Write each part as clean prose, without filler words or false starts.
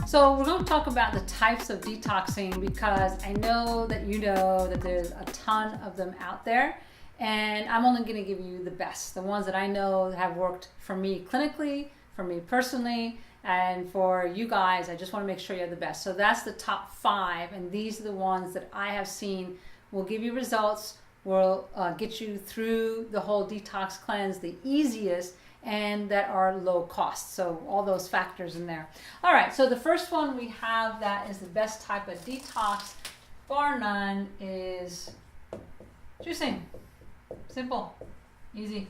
So we're going to talk about the types of detoxing because I know that there's a ton of them out there, and I'm only going to give you the best, the ones that I know have worked for me clinically, for me personally, and for you guys. I just want to make sure you have the best. So that's the top 5, and these are the ones that I have seen will give you results, will get you through the whole detox cleanse the easiest, and that are low cost. So all those factors in there. All right, so the first one we have that is the best type of detox, bar none, is juicing. Simple, easy,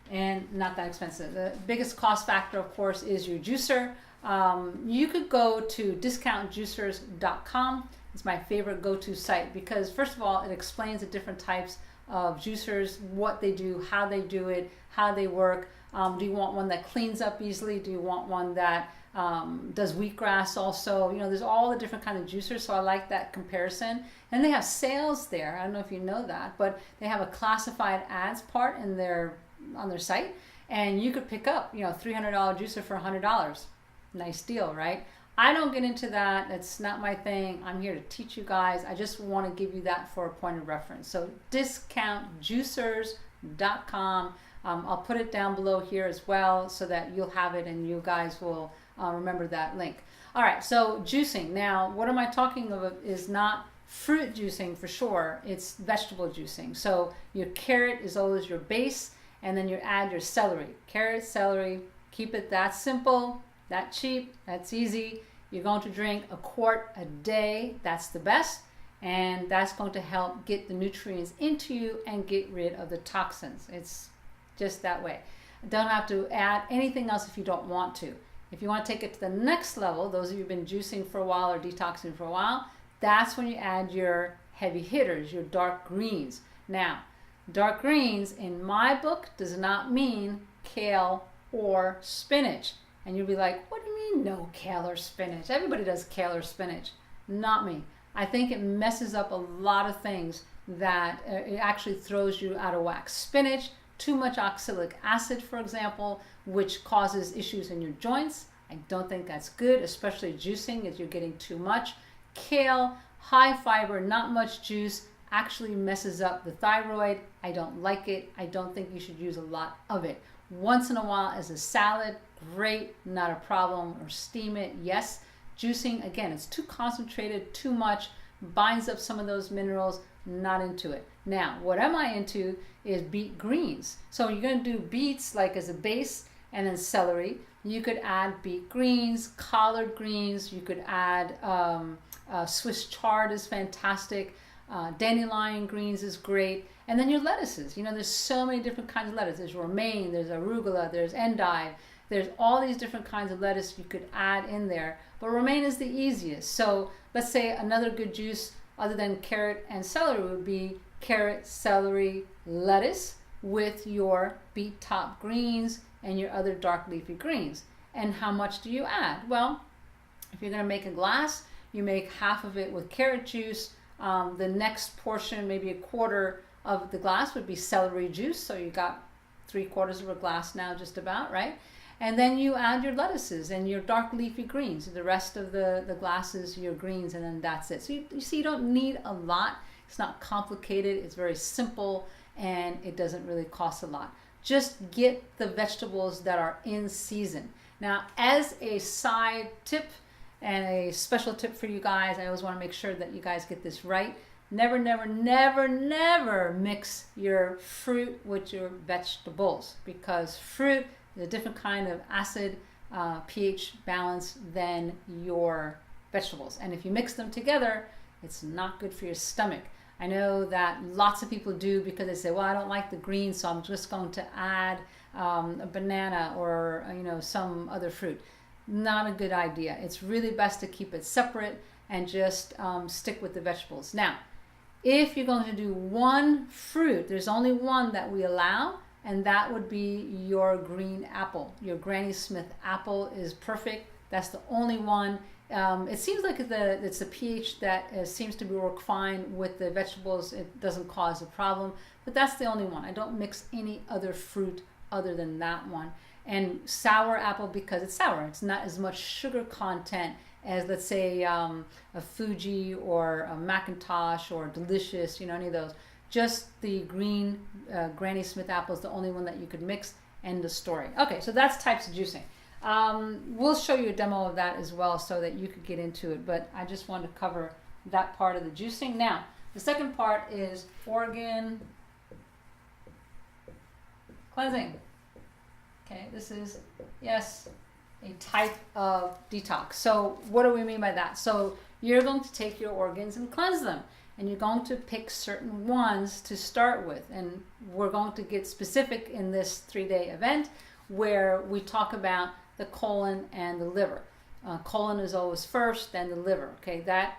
and not that expensive. The biggest cost factor, of course, is your juicer. You could go to discountjuicers.com. It's my favorite go-to site because, first of all, it explains the different types of juicers, what they do, how they do it, how they work. Do you want one that cleans up easily? Do you want one that does wheatgrass also? You know, there's all the different kinds of juicers, so I like that comparison. And they have sales there. I don't know if you know that, but they have a classified ads part in on their site, and you could pick up, $300 juicer for $100. Nice deal, right? I don't get into that. It's not my thing. I'm here to teach you guys. I just want to give you that for a point of reference. So discountjuicers.com. I'll put it down below here as well so that you'll have it and you guys will remember that link. All right, so juicing. Now, what am I talking about is not fruit juicing for sure. It's vegetable juicing. So your carrot is always your base, and then you add your celery. Carrot, celery, keep it that simple, that cheap, that's easy. You're going to drink a quart a day. That's the best. And that's going to help get the nutrients into you and get rid of the toxins. It's just that way. Don't have to add anything else if you don't want to. If you want to take it to the next level, those of you who've been juicing for a while or detoxing for a while, that's when you add your heavy hitters, your dark greens. Now, dark greens in my book does not mean kale or spinach. And you'll be like, what do you mean no kale or spinach? Everybody does kale or spinach. Not me. I think it messes up a lot of things that it actually throws you out of whack. Spinach, too much oxalic acid, for example, which causes issues in your joints. I don't think that's good, especially juicing if you're getting too much. Kale, high fiber, not much juice, actually messes up the thyroid. I don't like it. I don't think you should use a lot of it. Once in a while as a salad, great, not a problem. Or steam it, yes. Juicing, again, it's too concentrated, too much, binds up some of those minerals, not into it. Now, what am I into is beet greens. So you're going to do beets like as a base and then celery. You could add beet greens, collard greens. You could add Swiss chard is fantastic. Dandelion greens is great. And then your lettuces. There's so many different kinds of lettuce. There's romaine, there's arugula, there's endive. There's all these different kinds of lettuce you could add in there. But romaine is the easiest. So let's say another good juice other than carrot and celery would be carrot, celery, lettuce with your beet top greens and your other dark leafy greens. And how much do you add? Well, if you're going to make a glass, you make half of it with carrot juice. The next portion, maybe a quarter of the glass, would be celery juice. So you got 3/4 of a glass now, just about, right? And then you add your lettuces and your dark leafy greens. The rest of the glass is your greens, and then that's it. So you see, you don't need a lot. It's not complicated. It's very simple, and it doesn't really cost a lot. Just get the vegetables that are in season. Now, as a side tip and a special tip for you guys, I always want to make sure that you guys get this right. Never, never, never, never mix your fruit with your vegetables, because fruit is a different kind of acid pH balance than your vegetables. And if you mix them together, it's not good for your stomach. I know that lots of people do because they say, well, I don't like the greens, so I'm just going to add a banana or some other fruit. Not a good idea. It's really best to keep it separate and just stick with the vegetables. Now, if you're going to do one fruit, there's only one that we allow, and that would be your green apple. Your Granny Smith apple is perfect. That's the only one. It seems like it's the pH that seems to work fine with the vegetables. It doesn't cause a problem, but that's the only one. I don't mix any other fruit other than that one. And sour apple because it's sour. It's not as much sugar content as, let's say, a Fuji or a Macintosh or Delicious, any of those. Just the green Granny Smith apple is the only one that you could mix. End of story. Okay, so that's types of juicing. We'll show you a demo of that as well so that you could get into it, but I just wanted to cover that part of the juicing. Now, the second part is organ cleansing. Okay, this is, yes, a type of detox. So what do we mean by that? So you're going to take your organs and cleanse them, and you're going to pick certain ones to start with. And we're going to get specific in this 3-day event where we talk about the colon and the liver. Colon is always first, then the liver. Okay, that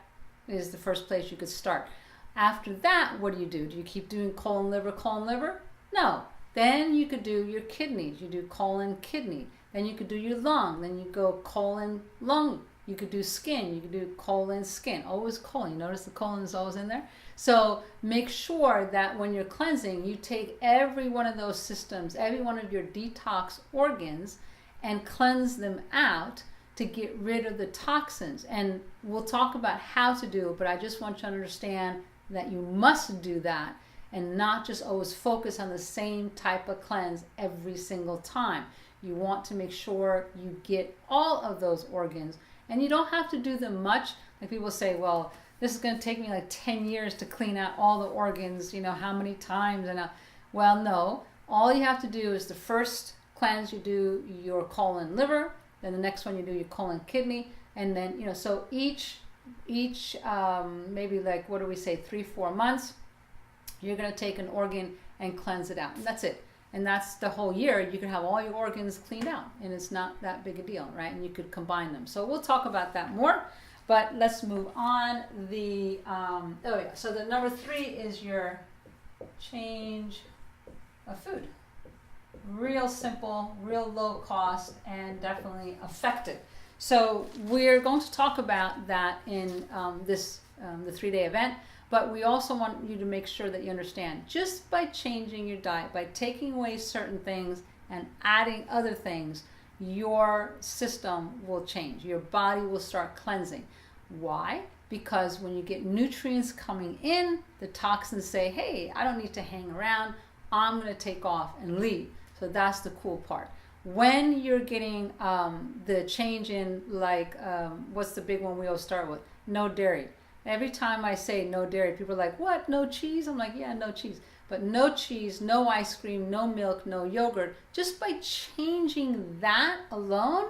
is the first place you could start. After that, what do? Do you keep doing colon, liver? No. Then you could do your kidneys. You do colon, kidney. Then you could do your lung. Then you go colon, lung. You could do skin. You could do colon, skin. Always colon. You notice the colon is always in there? So make sure that when you're cleansing, you take every one of those systems, every one of your detox organs, and cleanse them out to get rid of the toxins. And we'll talk about how to do it, but I just want you to understand that you must do that and not just always focus on the same type of cleanse every single time. You want to make sure you get all of those organs, and you don't have to do them much. Like people say, well, this is going to take me like 10 years to clean out all the organs, how many times? And well, no. All you have to do is the first cleanse, you do your colon, liver, then the next one you do your colon, kidney, and then, so each maybe like, what do we say, 3-4 months, you're going to take an organ and cleanse it out. And that's it. And that's the whole year. You can have all your organs cleaned out, and it's not that big a deal, right? And you could combine them. So we'll talk about that more, but let's move on. So the number 3 is your change of food. Real simple, real low cost, and definitely effective. So we're going to talk about that in the 3-day event. But we also want you to make sure that you understand, just by changing your diet, by taking away certain things and adding other things, your system will change. Your body will start cleansing. Why? Because when you get nutrients coming in, the toxins say, hey, I don't need to hang around. I'm going to take off and leave. So that's the cool part. When you're getting the change in, like, what's the big one we always start with? No dairy. Every time I say no dairy, people are like, what, no cheese? I'm like, yeah, no cheese. But no cheese, no ice cream, no milk, no yogurt. Just by changing that alone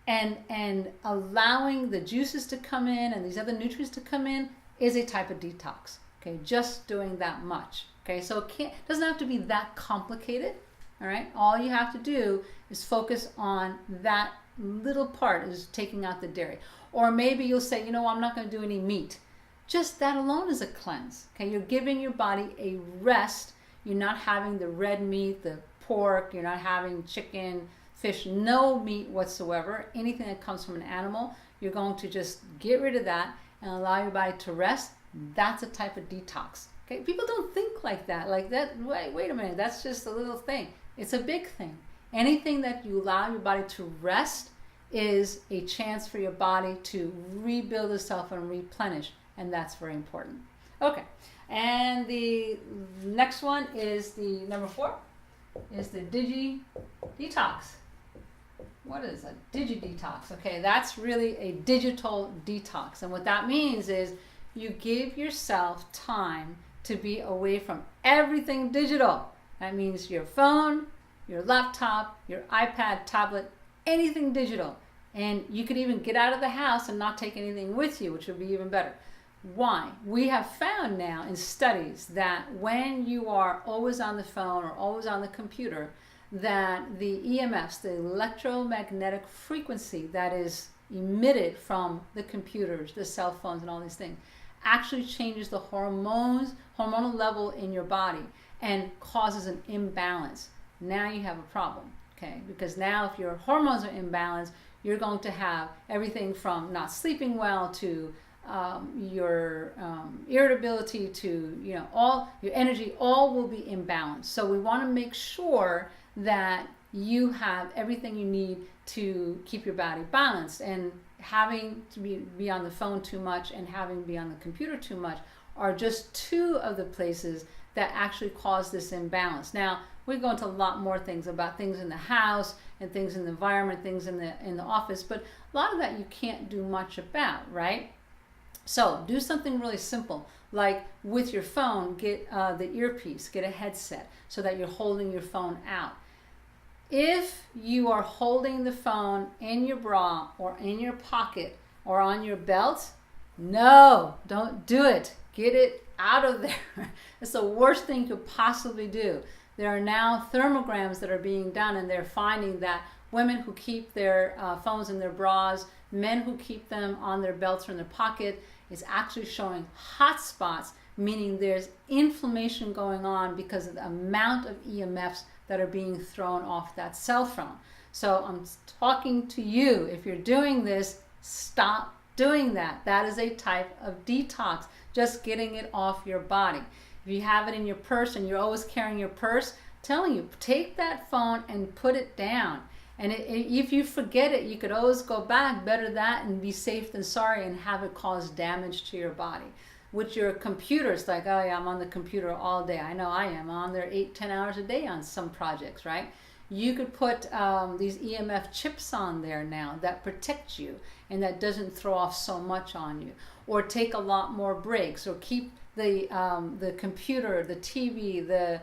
and allowing the juices to come in and these other nutrients to come in is a type of detox. Okay, just doing that much. Okay, so it doesn't have to be that complicated. All right, all you have to do is focus on that little part, is taking out the dairy. Or maybe you'll say, I'm not going to do any meat. Just that alone is a cleanse. Okay, you're giving your body a rest. You're not having the red meat, the pork. You're not having chicken, fish, no meat whatsoever. Anything that comes from an animal, you're going to just get rid of that and allow your body to rest. That's a type of detox. Okay, people don't think like that. Wait a minute, that's just a little thing. It's a big thing. Anything that you allow your body to rest is a chance for your body to rebuild itself and replenish, and that's very important. Okay, and the next one is the number 4, is the Detox. What is a Detox? Okay, that's really a digital detox, and what that means is you give yourself time to be away from everything digital. That means your phone, your laptop, your iPad, tablet, anything digital. And you could even get out of the house and not take anything with you, which would be even better. Why? We have found now in studies that when you are always on the phone or always on the computer, that the EMFs, the electromagnetic frequency that is emitted from the computers, the cell phones and all these things, actually changes the hormonal level in your body and causes an imbalance. Now you have a problem, okay? Because now if your hormones are imbalanced, you're going to have everything from not sleeping well to your irritability to, all your energy, all will be imbalanced. So we want to make sure that you have everything you need to keep your body balanced. And having to be on the phone too much and having to be on the computer too much are just two of the places that actually cause this imbalance. Now, we go into a lot more things about things in the house and things in the environment, things in the office, but a lot of that you can't do much about, right? So do something really simple, like with your phone, get the earpiece, get a headset so that you're holding your phone out. If you are holding the phone in your bra or in your pocket or on your belt, no, don't do it. Get it out of there. It's the worst thing you could possibly do. There are now thermograms that are being done, and they're finding that women who keep their phones in their bras, men who keep them on their belts or in their pocket, is actually showing hot spots, meaning there's inflammation going on because of the amount of EMFs that are being thrown off that cell phone. So I'm talking to you. If you're doing this, stop doing that. That is a type of detox, just getting it off your body. If you have it in your purse and you're always carrying your purse, I'm telling you, take that phone and put it down. And if you forget it, you could always go back. Better that and be safe than sorry and have it cause damage to your body. With your computer, it's like, oh yeah, I'm on the computer all day. I know I am. I'm on there 8-10 hours a day on some projects, right? You could put these EMF chips on there now that protect you and that doesn't throw off so much on you. Or take a lot more breaks, or keep the computer, the TV,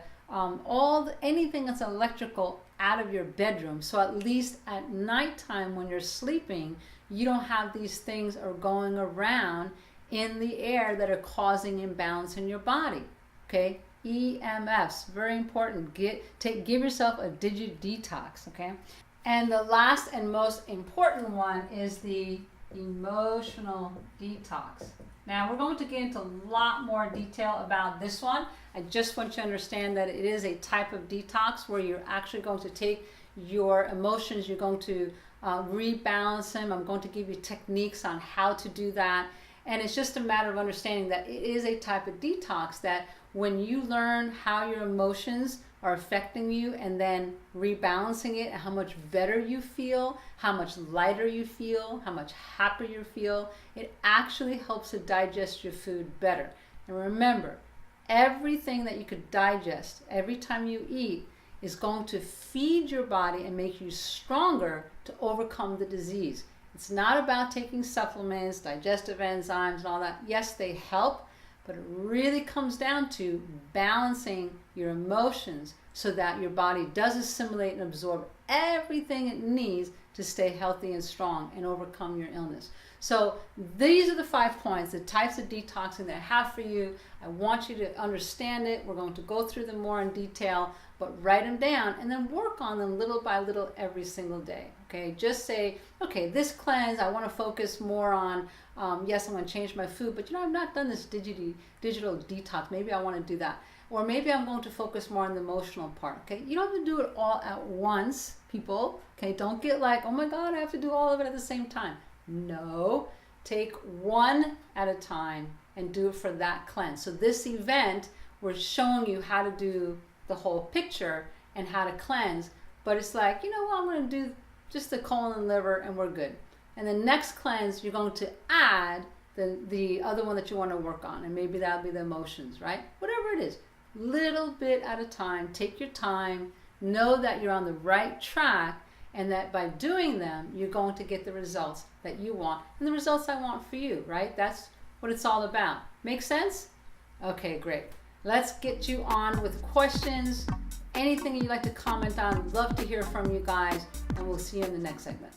anything that's electrical out of your bedroom. So at least at nighttime when you're sleeping, you don't have these things are going around in the air that are causing imbalance in your body. Okay, EMFs, very important. Give yourself a detox. Okay, and the last and most important one is the emotional detox. Now we're going to get into a lot more detail about this one. I just want you to understand that it is a type of detox where you're actually going to take your emotions, you're going to rebalance them. I'm going to give you techniques on how to do that. And it's just a matter of understanding that it is a type of detox that when you learn how your emotions are affecting you and then rebalancing it, and how much better you feel, how much lighter you feel, how much happier you feel, it actually helps to digest your food better. And remember, everything that you could digest every time you eat is going to feed your body and make you stronger to overcome the disease. It's not about taking supplements, digestive enzymes, and all that. Yes, they help, but it really comes down to balancing your emotions so that your body does assimilate and absorb everything it needs to stay healthy and strong and overcome your illness. So these are the 5 points, the types of detoxing that I have for you. I want you to understand it. We're going to go through them more in detail, but write them down and then work on them little by little every single day. Okay, just say, okay, this cleanse, I want to focus more on, yes, I'm going to change my food, but I've not done this digital detox. Maybe I want to do that. Or maybe I'm going to focus more on the emotional part. Okay, you don't have to do it all at once, people. Okay, don't get like, oh my God, I have to do all of it at the same time. No, take one at a time and do it for that cleanse. So this event, we're showing you how to do the whole picture and how to cleanse, but it's like, I'm going to do just the colon and liver and we're good. And the next cleanse, you're going to add the other one that you want to work on, and maybe that'll be the emotions, right? Whatever it is, little bit at a time. Take your time. Know that you're on the right track, and that by doing them, you're going to get the results that you want and the results I want for you, right? That's what it's all about. Make sense? Okay, great. Let's get you on with questions. Anything you'd like to comment on, love to hear from you guys, and we'll see you in the next segment.